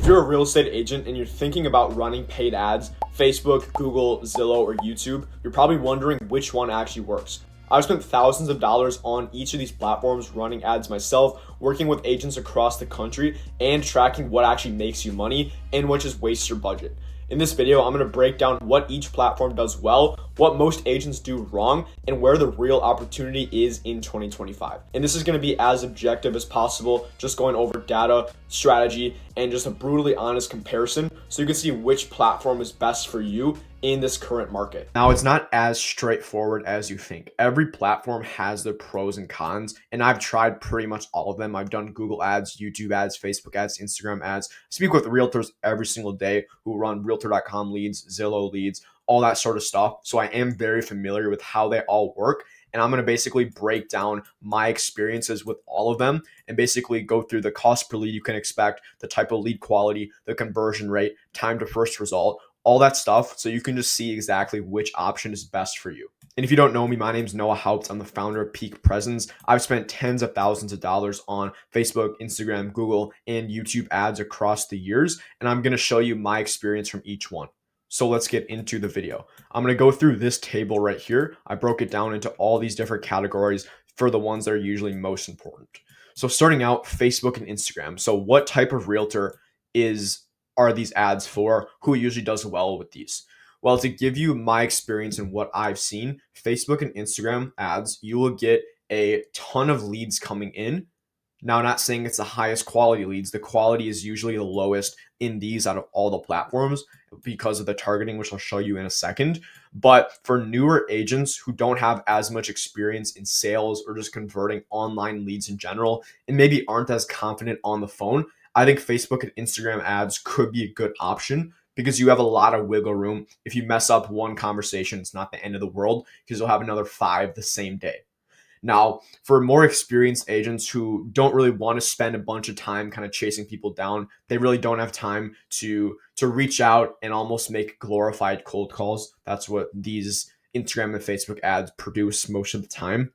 If you're a real estate agent and you're thinking about running paid ads, Facebook, Google, Zillow, or YouTube, you're probably wondering which one actually works. I've spent thousands of dollars on each of these platforms running ads myself, working with agents across the country, and tracking what actually makes you money and what just wastes your budget. In this video, I'm going to break down what each platform does well, what most agents do wrong, and where the real opportunity is in 2025. And this is going to be as objective as possible, just going over data, strategy, and just a brutally honest comparison so you can see which platform is best for you in this current market. Now, it's not as straightforward as you think. Every platform has their pros and cons, and I've tried pretty much all of them. I've done Google ads, YouTube ads, Facebook ads, Instagram ads. I speak with realtors every single day who run realtor.com leads, Zillow leads, all that sort of stuff. So I am very familiar with how they all work. And I'm going to basically break down my experiences with all of them and basically go through the cost per lead you can expect, the type of lead quality, the conversion rate, time to first result, all that stuff. So you can just see exactly which option is best for you. And if you don't know me, my name is Noah Haupt. I'm the founder of Peak Presence. I've spent tens of thousands of dollars on Facebook, Instagram, Google, and YouTube ads across the years. And I'm going to show you my experience from each one. So let's get into the video. I'm going to go through this table right here. I broke it down into all these different categories for the ones that are usually most important. So starting out, Facebook and Instagram. So what type of realtor are these ads for? Who usually does well with these? Well, to give you my experience and what I've seen, Facebook and Instagram ads, you will get a ton of leads coming in. Now, I'm not saying it's the highest quality leads. The quality is usually the lowest in these out of all the platforms because of the targeting, which I'll show you in a second. But for newer agents who don't have as much experience in sales or just converting online leads in general, and maybe aren't as confident on the phone, I think Facebook and Instagram ads could be a good option because you have a lot of wiggle room. If you mess up one conversation, it's not the end of the world because you'll have another 5 the same day. Now, for more experienced agents who don't really want to spend a bunch of time kind of chasing people down, they really don't have time to reach out and almost make glorified cold calls. That's what these Instagram and Facebook ads produce most of the time.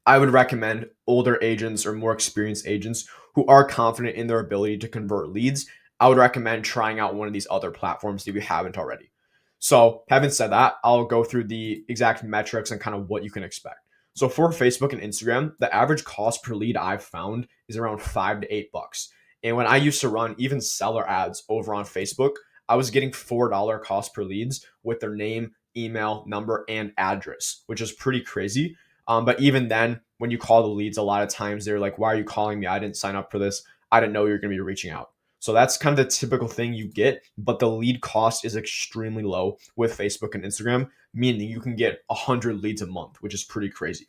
I would recommend older agents or more experienced agents who are confident in their ability to convert leads. I would recommend trying out one of these other platforms if you haven't already. So having said that, I'll go through the exact metrics and kind of what you can expect. So for Facebook and Instagram, the average cost per lead I've found is around $5 to $8. And when I used to run even seller ads over on Facebook, I was getting $4 cost per leads with their name, email, number, and address, which is pretty crazy. But even then, when you call the leads, a lot of times they're like, why are you calling me? I didn't sign up for this. I didn't know you're going to be reaching out. So that's kind of the typical thing you get, but the lead cost is extremely low with Facebook and Instagram, meaning you can get 100 leads a month, which is pretty crazy.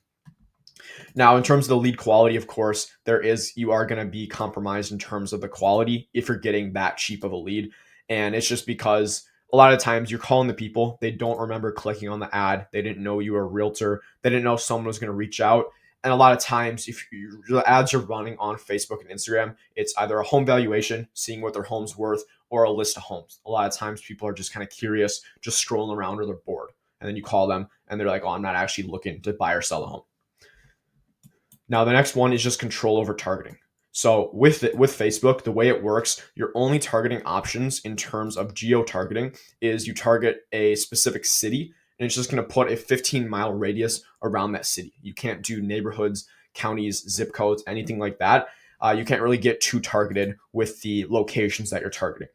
Now, in terms of the lead quality, of course, you are going to be compromised in terms of the quality if you're getting that cheap of a lead. And it's just because a lot of times you're calling the people, they don't remember clicking on the ad. They didn't know you were a realtor. They didn't know someone was going to reach out. And a lot of times, if the ads are running on Facebook and Instagram, it's either a home valuation, seeing what their home's worth, or a list of homes. A lot of times people are just kind of curious, just scrolling around or they're bored. And then you call them and they're like, oh, I'm not actually looking to buy or sell a home. Now, the next one is just control over targeting. So with Facebook, the way it works, your only targeting options in terms of geo-targeting is you target a specific city, and it's just going to put a 15-mile radius around that city. You can't do neighborhoods, counties, zip codes, anything like that. You can't really get too targeted with the locations that you're targeting.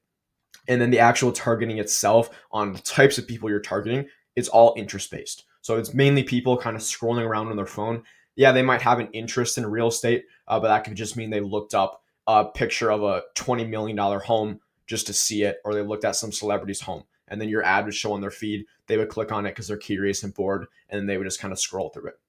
And then the actual targeting itself on the types of people you're targeting, it's all interest-based. So it's mainly people kind of scrolling around on their phone. Yeah, they might have an interest in real estate, but that could just mean they looked up a picture of a $20 million home just to see it, or they looked at some celebrity's home. And then your ad would show on their feed. They would click on it because they're curious and bored, and then they would just kind of scroll through it.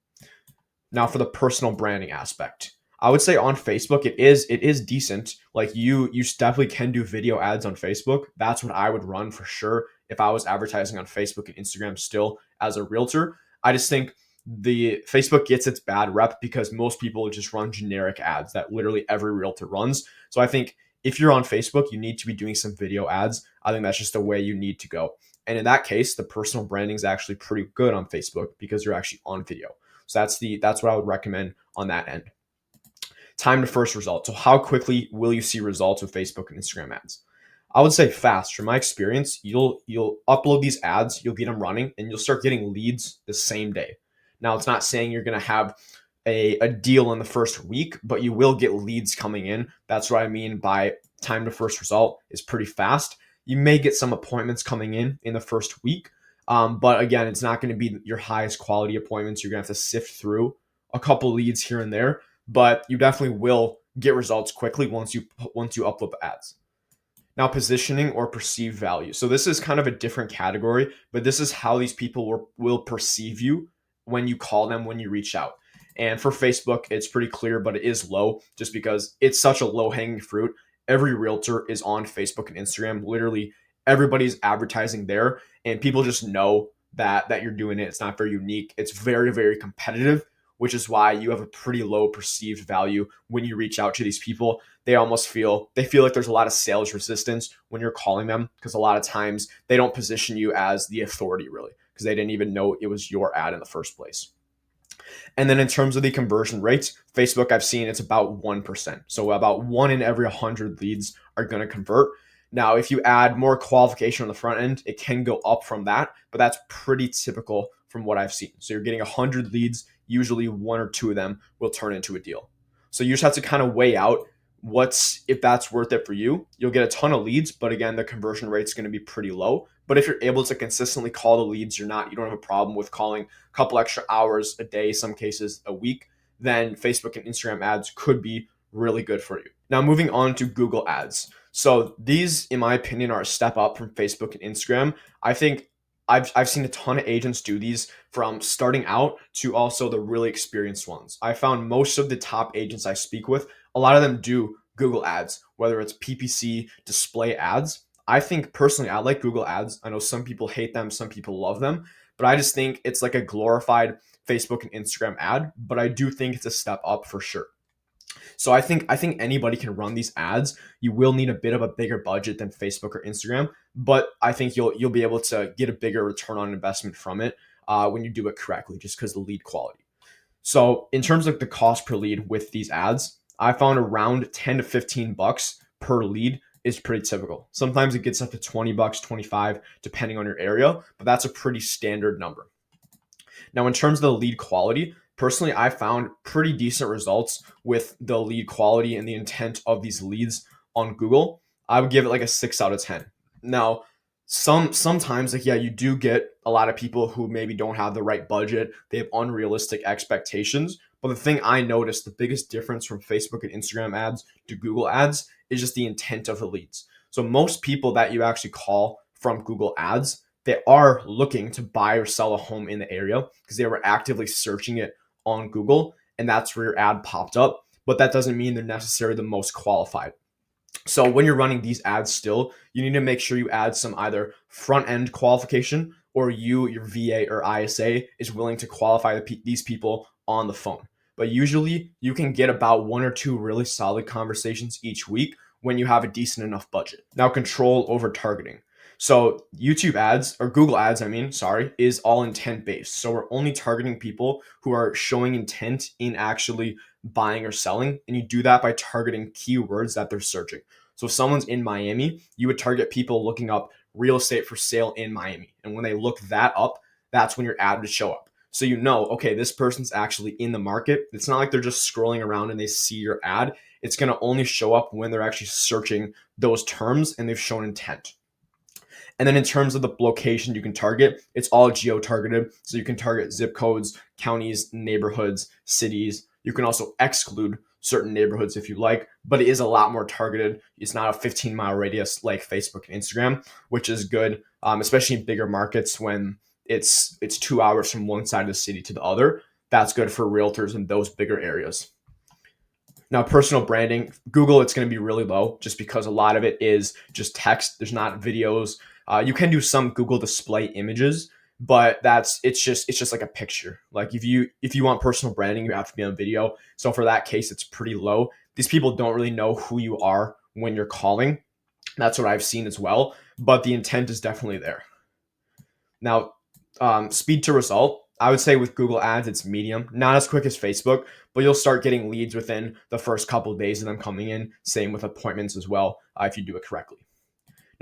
Now, for the personal branding aspect, I would say on Facebook, it is decent. Like you definitely can do video ads on Facebook. That's what I would run for sure if I was advertising on Facebook and Instagram still as a realtor. I just think the Facebook gets its bad rep because most people just run generic ads that literally every realtor runs. So I think if you're on Facebook, you need to be doing some video ads. I think that's just the way you need to go. And in that case, the personal branding is actually pretty good on Facebook because you're actually on video. So that's what I would recommend on that end. Time to first result. So how quickly will you see results with Facebook and Instagram ads? I would say fast. From my experience, you'll upload these ads, you'll get them running, and you'll start getting leads the same day. Now, it's not saying you're gonna have a deal in the first week, but you will get leads coming in. That's what I mean by time to first result is pretty fast. You may get some appointments coming in the first week, but again, it's not going to be your highest quality appointments. You're going to have to sift through a couple leads here and there, but you definitely will get results quickly once you upload the ads. Now, positioning or perceived value. So this is kind of a different category, but this is how these people will perceive you when you call them, when you reach out. And for Facebook, it's pretty clear, but it is low just because it's such a low hanging fruit. Every realtor is on Facebook and Instagram. Literally, everybody's advertising there, and people just know that you're doing it. It's not very unique. It's very, very competitive, which is why you have a pretty low perceived value when you reach out to these people. They feel like there's a lot of sales resistance when you're calling them, because a lot of times they don't position you as the authority really, because they didn't even know it was your ad in the first place. And then in terms of the conversion rates, Facebook, I've seen it's about 1%. So about 1 in every 100 leads are going to convert. Now, if you add more qualification on the front end, it can go up from that, but that's pretty typical from what I've seen. So you're getting 100 leads, usually 1 or 2 of them will turn into a deal. So you just have to kind of weigh out if that's worth it for you. You'll get a ton of leads, but again, the conversion rate is going to be pretty low. But if you're able to consistently call the leads, you don't have a problem with calling a couple extra hours a day, some cases a week, then Facebook and Instagram ads could be really good for you. Now, moving on to Google ads. So these, in my opinion, are a step up from Facebook and Instagram. I think I've seen a ton of agents do these, from starting out to also the really experienced ones. I found most of the top agents I speak with, a lot of them do Google ads, whether it's PPC, display ads. I think personally, I like Google ads. I know some people hate them, some people love them, but I just think it's like a glorified Facebook and Instagram ad, but I do think it's a step up for sure. So I think anybody can run these ads. You will need a bit of a bigger budget than Facebook or Instagram, but I think you'll be able to get a bigger return on investment from it when you do it correctly, just because of the lead quality. So in terms of the cost per lead with these ads, I found around 10 to 15 bucks per lead is pretty typical. Sometimes it gets up to 20 bucks, 25, depending on your area, but that's a pretty standard number. Now, in terms of the lead quality, personally, I found pretty decent results with the lead quality and the intent of these leads on Google. I would give it like a 6 out of 10. Now, sometimes, like, yeah, you do get a lot of people who maybe don't have the right budget. They have unrealistic expectations. But the thing I noticed, the biggest difference from Facebook and Instagram ads to Google ads is just the intent of the leads. So most people that you actually call from Google ads, they are looking to buy or sell a home in the area because they were actively searching it on Google, and that's where your ad popped up. But that doesn't mean they're necessarily the most qualified. So when you're running these ads still, you need to make sure you add some either front end qualification, or your VA or ISA is willing to qualify these people on the phone. But usually you can get about 1 or 2 really solid conversations each week when you have a decent enough budget. Now, control over targeting. So YouTube ads, or Google ads, is all intent based. So we're only targeting people who are showing intent in actually buying or selling. And you do that by targeting keywords that they're searching. So if someone's in Miami, you would target people looking up real estate for sale in Miami. And when they look that up, that's when your ad would show up. So okay, this person's actually in the market. It's not like they're just scrolling around and they see your ad. It's going to only show up when they're actually searching those terms and they've shown intent. And then in terms of the location you can target, it's all geo-targeted. So you can target zip codes, counties, neighborhoods, cities. You can also exclude certain neighborhoods if you like, but it is a lot more targeted. It's not a 15-mile radius like Facebook and Instagram, which is good, especially in bigger markets when it's 2 hours from one side of the city to the other. That's good for realtors in those bigger areas. Now, personal branding, Google, it's going to be really low just because a lot of it is just text. There's not videos. You can do some Google display images, but it's just like a picture. Like if you want personal branding, you have to be on video. So for that case, it's pretty low. These people don't really know who you are when you're calling. That's what I've seen as well, but the intent is definitely there. Now, speed to result, I would say with Google ads, it's medium, not as quick as Facebook, but you'll start getting leads within the first couple of days of them coming in. Same with appointments as well, if you do it correctly.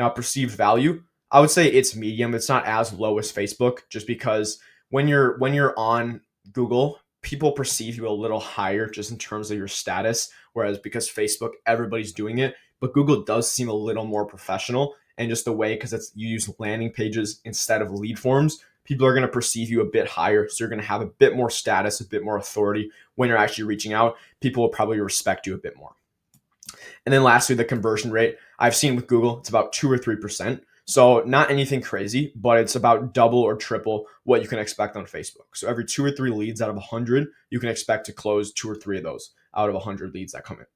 Now, perceived value, I would say it's medium. It's not as low as Facebook, just because when you're on Google, people perceive you a little higher just in terms of your status. Whereas because Facebook, everybody's doing it, but Google does seem a little more professional, and just the way, because it's you use landing pages instead of lead forms, people are going to perceive you a bit higher. So you're going to have a bit more status, a bit more authority when you're actually reaching out. People will probably respect you a bit more. And then lastly, the conversion rate. I've seen with Google, it's about 2 or 3%. So not anything crazy, but it's about double or triple what you can expect on Facebook. So every 2 or 3 leads out of 100, you can expect to close 2 or 3 of those out of 100 leads that come in.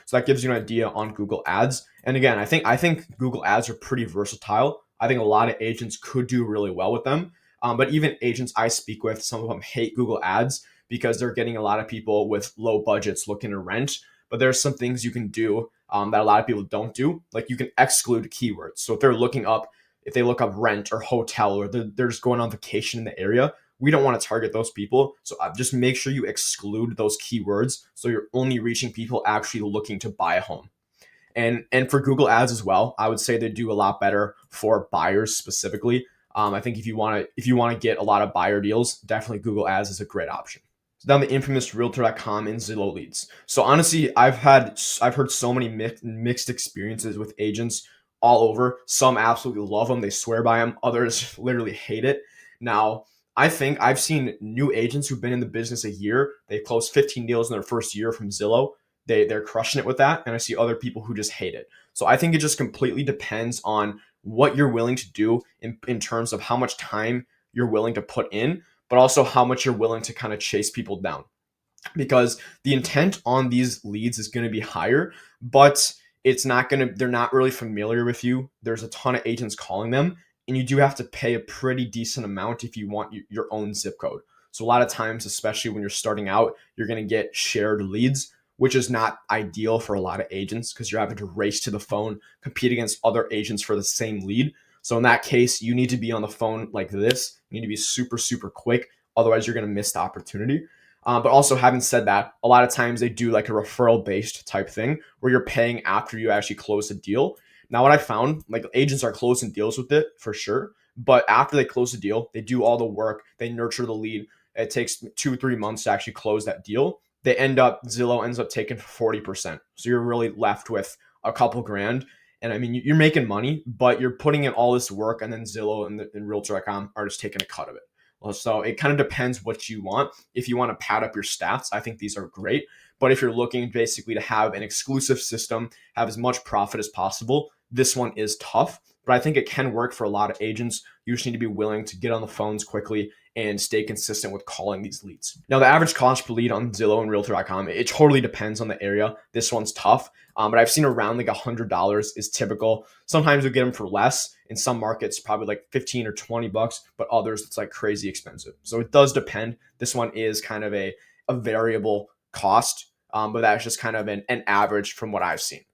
So that gives you an idea on Google Ads. And again, I think Google Ads are pretty versatile. I think a lot of agents could do really well with them. But even agents I speak with, some of them hate Google Ads because they're getting a lot of people with low budgets looking to rent. But there's some things you can do that a lot of people don't do. Like you can exclude keywords. So if they look up rent or hotel, or they're just going on vacation in the area, we don't want to target those people. So just make sure you exclude those keywords so you're only reaching people actually looking to buy a home. And for Google Ads as well, I would say they do a lot better for buyers specifically. I think if you want to get a lot of buyer deals, definitely Google Ads is a great option. So down the infamous Realtor.com and Zillow leads. So honestly, I've heard so many mixed experiences with agents all over. Some absolutely love them; they swear by them. Others literally hate it. Now, I think I've seen new agents who've been in the business a year. They closed 15 deals in their first year from Zillow. They're crushing it with that, and I see other people who just hate it. So I think it just completely depends on what you're willing to do in terms of how much time you're willing to put in, but also how much you're willing to kind of chase people down. Because the intent on these leads is going to be higher, but they're not really familiar with you. There's a ton of agents calling them, and you do have to pay a pretty decent amount if you want your own zip code. So a lot of times, especially when you're starting out, you're going to get shared leads, which is not ideal for a lot of agents because you're having to race to the phone, compete against other agents for the same lead. So in that case, you need to be on the phone like this. You need to be super, super quick. Otherwise, you're going to miss the opportunity. But also, having said that, a lot of times they do like a referral based type thing where you're paying after you actually close a deal. Now, what I found, like agents are closing deals with it for sure. But after they close the deal, they do all the work, they nurture the lead. It takes 2 or 3 months to actually close that deal. Zillow ends up taking 40%. So you're really left with a couple grand. And I mean, you're making money, but you're putting in all this work, and then Zillow and Realtor.com are just taking a cut of it. Well, so it kind of depends what you want. If you want to pad up your stats, I think these are great. But if you're looking basically to have an exclusive system, have as much profit as possible, this one is tough. But I think it can work for a lot of agents. You just need to be willing to get on the phones quickly and stay consistent with calling these leads. Now, the average cost per lead on Zillow and Realtor.com, it totally depends on the area. This one's tough, but I've seen around like $100 is typical. Sometimes we get them for less. In some markets, probably like 15 or 20 bucks, but others it's like crazy expensive. So it does depend. This one is kind of a variable cost, but that's just kind of an average from what I've seen.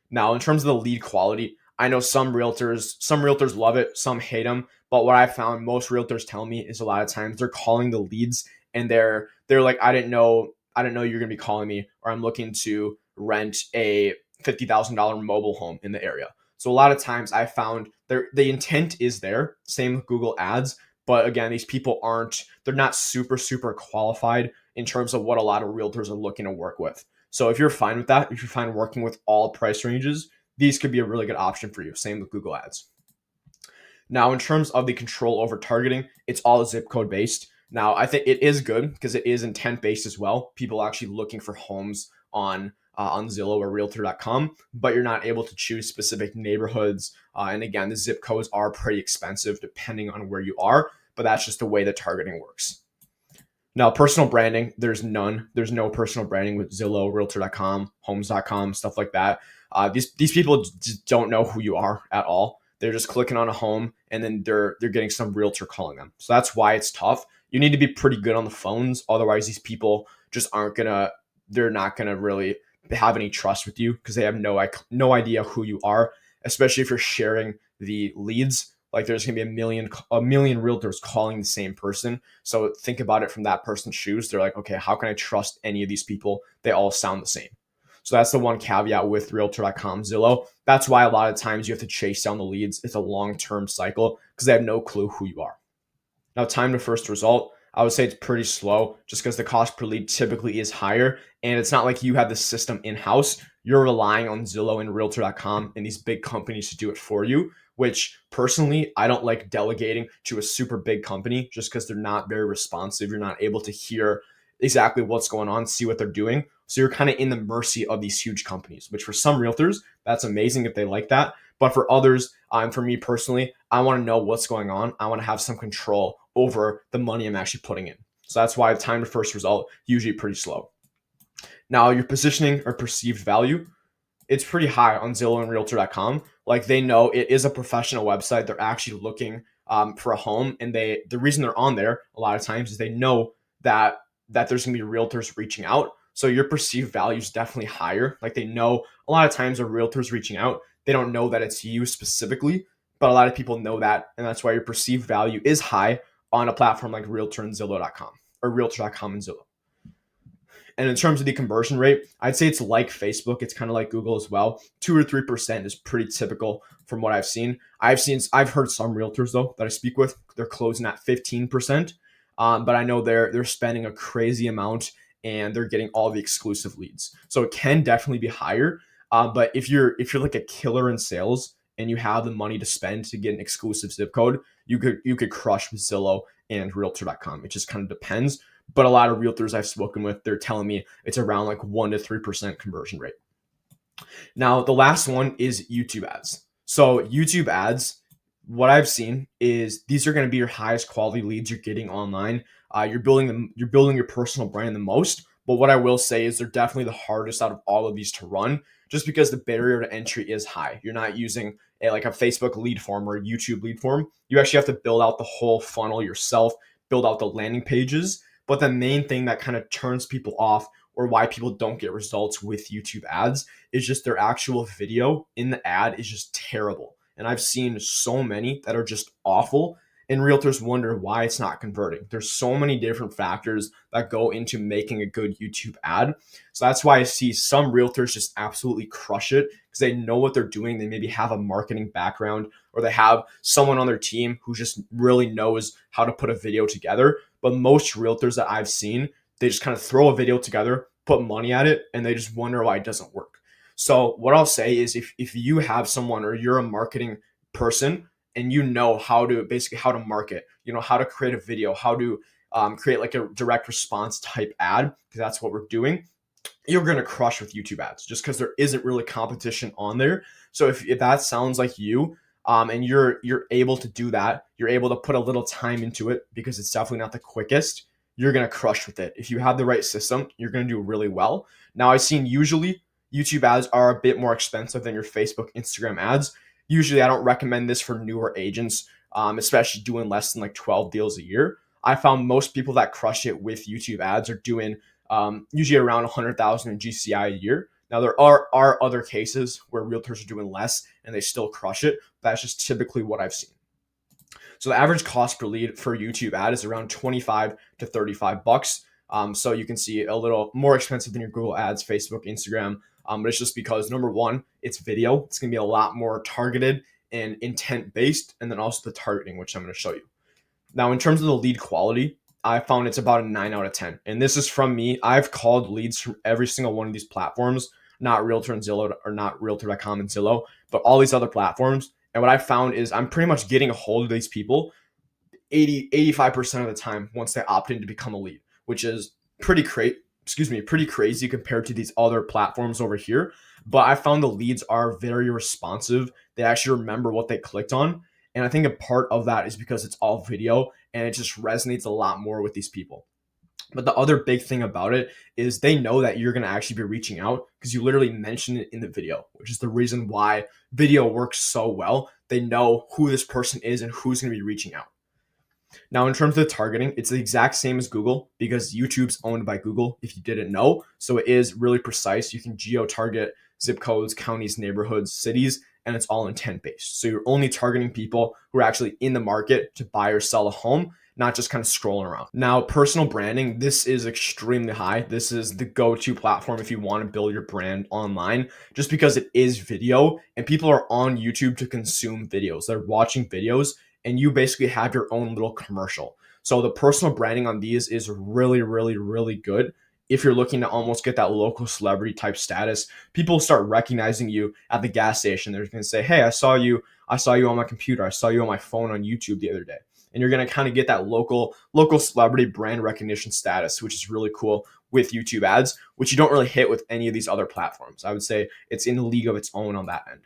Now, in terms of the lead quality, I know some realtors love it, some hate them. But what I found most realtors tell me is a lot of times they're calling the leads and they're like, I didn't know you're gonna be calling me, or I'm looking to rent a $50,000 mobile home in the area. So a lot of times I found the intent is there, same with Google Ads. But again, these people they're not super, super qualified in terms of what a lot of realtors are looking to work with. So if you're fine with that, if you're fine working with all price ranges, these could be a really good option for you. Same with Google Ads. Now, in terms of the control over targeting, it's all zip code based. Now, I think it is good because it is intent based as well. People actually looking for homes on Zillow or Realtor.com, but you're not able to choose specific neighborhoods. And again, the zip codes are pretty expensive depending on where you are, but that's just the way the targeting works. Now, personal branding, there's none. There's no personal branding with Zillow, Realtor.com, Homes.com, stuff like that. These people just don't know who you are at all. They're just clicking on a home and then they're getting some realtor calling them. So that's why it's tough. You need to be pretty good on the phones. Otherwise, these people just they're not gonna really have any trust with you because they have no idea who you are, especially if you're sharing the leads. Like there's gonna be a million realtors calling the same person. So think about it from that person's shoes. They're like, okay, how can I trust any of these people? They all sound the same. So that's the one caveat with Realtor.com, Zillow. That's why a lot of times you have to chase down the leads. It's a long-term cycle because they have no clue who you are. Now, time to first result, I would say it's pretty slow just because the cost per lead typically is higher. And it's not like you have the system in-house. You're relying on Zillow and Realtor.com and these big companies to do it for you, which personally, I don't like delegating to a super big company just because they're not very responsive. You're not able to hear exactly what's going on, see what they're doing. So you're kind of in the mercy of these huge companies, which for some realtors, that's amazing if they like that. But for others, for me personally, I want to know what's going on. I want to have some control over the money I'm actually putting in. So that's why time to first result usually pretty slow. Now, your positioning or perceived value, it's pretty high on Zillow and Realtor.com. Like they know it is a professional website. They're actually looking for a home, and the reason they're on there a lot of times is they know that there's gonna be realtors reaching out. So your perceived value is definitely higher. Like they know a lot of times a realtor's reaching out, they don't know that it's you specifically, but a lot of people know that, and that's why your perceived value is high on a platform like Realtor and Zillow.com or Realtor.com and Zillow. And in terms of the conversion rate, I'd say it's like Facebook. It's kind of like Google as well. 2 or 3% is pretty typical from what I've seen. I've heard some realtors though that I speak with, they're closing at 15%. But I know they're spending a crazy amount and they're getting all the exclusive leads. So it can definitely be higher. But if you're like a killer in sales and you have the money to spend to get an exclusive zip code, you could crush with Zillow and Realtor.com. It just kind of depends. But a lot of realtors I've spoken with, they're telling me it's around like 1 to 3% conversion rate. Now, the last one is YouTube ads. So YouTube ads, what I've seen is these are going to be your highest quality leads you're getting online. You're building your personal brand the most. But what I will say is they're definitely the hardest out of all of these to run, just because the barrier to entry is high. You're not using like a Facebook lead form or a YouTube lead form. You actually have to build out the whole funnel yourself, build out the landing pages. But the main thing that kind of turns people off or why people don't get results with YouTube ads is just their actual video in the ad is just terrible. And I've seen so many that are just awful, and realtors wonder why it's not converting. There's so many different factors that go into making a good YouTube ad. So that's why I see some realtors just absolutely crush it because they know what they're doing. They maybe have a marketing background or they have someone on their team who just really knows how to put a video together. But most realtors that I've seen, they just kind of throw a video together, put money at it, and they just wonder why it doesn't work. So what I'll say is if you have someone or you're a marketing person and you know how to market, you know how to create a video, how to create like a direct response type ad, because that's what we're doing, you're going to crush with YouTube ads just because there isn't really competition on there. So if that sounds like you, and you're able to do that, you're able to put a little time into it because it's definitely not the quickest, you're going to crush with it. If you have the right system, you're going to do really well. Now, I've seen usually YouTube ads are a bit more expensive than your Facebook, Instagram ads. Usually, I don't recommend this for newer agents, especially doing less than like 12 deals a year. I found most people that crush it with YouTube ads are doing usually around 100,000 in GCI a year. Now, there are other cases where realtors are doing less and they still crush it. That's just typically what I've seen. So the average cost per lead for YouTube ad is around 25 to 35 bucks. So you can see a little more expensive than your Google ads, Facebook, Instagram. But it's just because number one, it's video. It's going to be a lot more targeted and intent based. And then also the targeting, which I'm going to show you. Now, in terms of the lead quality, I found it's about a 9 out of 10. And this is from me. I've called leads from every single one of these platforms, not Realtor and Zillow or not Realtor.com and Zillow, but all these other platforms. And what I found is I'm pretty much getting a hold of these people 85% of the time once they opt in to become a lead, which is pretty crazy compared to these other platforms over here. But I found the leads are very responsive. They actually remember what they clicked on. And I think a part of that is because it's all video and it just resonates a lot more with these people. But the other big thing about it is they know that you're going to actually be reaching out because you literally mention it in the video, which is the reason why video works so well. They know who this person is and who's going to be reaching out. Now, in terms of the targeting, it's the exact same as Google because YouTube's owned by Google, if you didn't know. So it is really precise. You can geo-target zip codes, counties, neighborhoods, cities, and it's all intent-based. So you're only targeting people who are actually in the market to buy or sell a home, not just kind of scrolling around. Now, personal branding, this is extremely high. This is the go-to platform if you want to build your brand online, just because it is video and people are on YouTube to consume videos. They're watching videos and you basically have your own little commercial. So the personal branding on these is really, really, really good. If you're looking to almost get that local celebrity type status, people start recognizing you at the gas station. They're going to say, "Hey, I saw you on my computer. I saw you on my phone on YouTube the other day." And you're going to kind of get that local celebrity brand recognition status, which is really cool with YouTube ads, which you don't really hit with any of these other platforms. I would say it's in a league of its own on that end.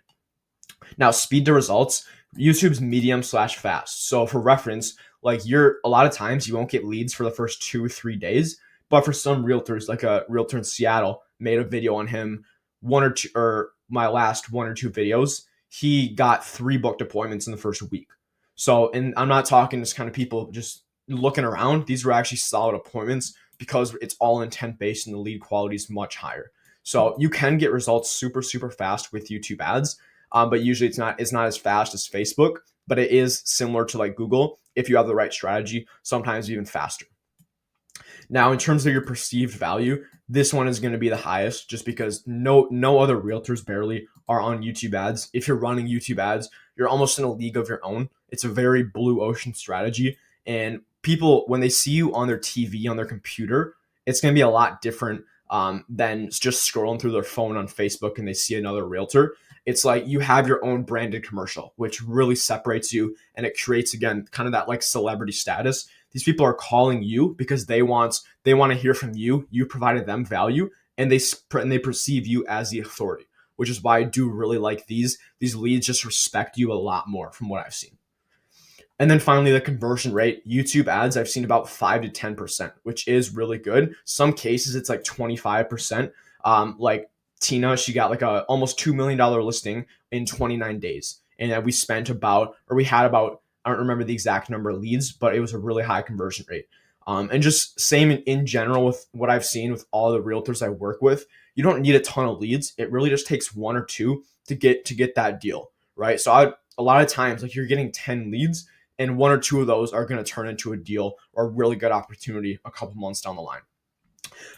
Now, speed to results, YouTube's medium/fast. So for reference, like a lot of times you won't get leads for the first 2 or 3 days, but for some realtors, like a realtor in Seattle made a video on him, one or two, or my last 1 or 2 videos, he got 3 booked appointments in the first week. So, and I'm not talking just kind of people just looking around. These were actually solid appointments because it's all intent based and the lead quality is much higher. So you can get results super, super fast with YouTube ads. But usually it's not as fast as Facebook, but it is similar to like Google if you have the right strategy, sometimes even faster. Now, in terms of your perceived value, this one is going to be the highest just because no other realtors barely are on YouTube ads. If you're running YouTube ads, you're almost in a league of your own. It's a very blue ocean strategy. And people, when they see you on their TV, on their computer, it's going to be a lot different than just scrolling through their phone on Facebook and they see another realtor. It's like you have your own branded commercial, which really separates you and it creates, again, kind of that like celebrity status. These people are calling you because they want to hear from you. You provided them value and they perceive you as the authority, which is why I do really like these leads just respect you a lot more from what I've seen. And then finally, the conversion rate. YouTube ads, I've seen about 5 to 10%, which is really good. Some cases, it's like 25%. Like Tina, she got like a almost $2 million listing in 29 days. And we had about, I don't remember the exact number of leads, but it was a really high conversion rate. And just same in general with what I've seen with all the realtors I work with, you don't need a ton of leads. It really just takes 1 or 2 to get that deal, right? So a lot of times, like you're getting 10 leads, and 1 or 2 of those are going to turn into a deal or a really good opportunity a couple months down the line.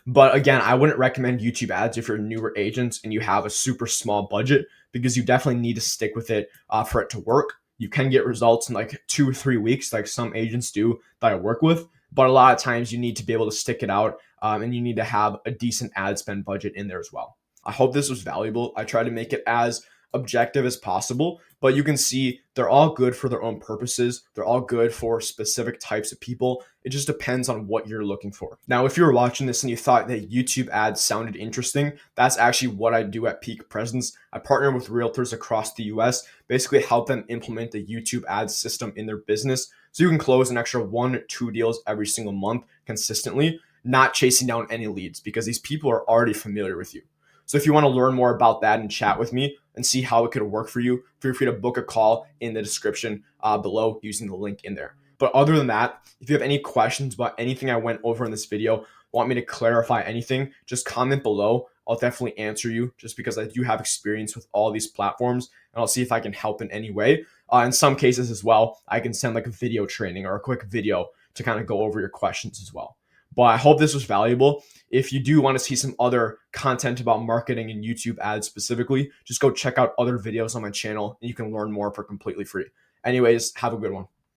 But again, I wouldn't recommend YouTube ads if you're a newer agent and you have a super small budget because you definitely need to stick with it for it to work. You can get results in like 2 or 3 weeks, like some agents do that I work with. But a lot of times you need to be able to stick it out and you need to have a decent ad spend budget in there as well. I hope this was valuable. I try to make it as objective as possible, but you can see they're all good for their own purposes. They're all good for specific types of people. It just depends on what you're looking for. Now, if you were watching this and you thought that YouTube ads sounded interesting, that's actually what I do at Peak Presence. I partner with realtors across the US, basically help them implement the YouTube ads system in their business so you can close an extra 1 or 2 deals every single month consistently, not chasing down any leads because these people are already familiar with you. So if you want to learn more about that and chat with me and see how it could work for you, feel free to book a call in the description below using the link in there. But other than that, if you have any questions about anything I went over in this video, want me to clarify anything, just comment below. I'll definitely answer you just because I do have experience with all these platforms and I'll see if I can help in any way. In some cases as well, I can send like a video training or a quick video to kind of go over your questions as well. But I hope this was valuable. If you do want to see some other content about marketing and YouTube ads specifically, just go check out other videos on my channel and you can learn more for completely free. Anyways, have a good one.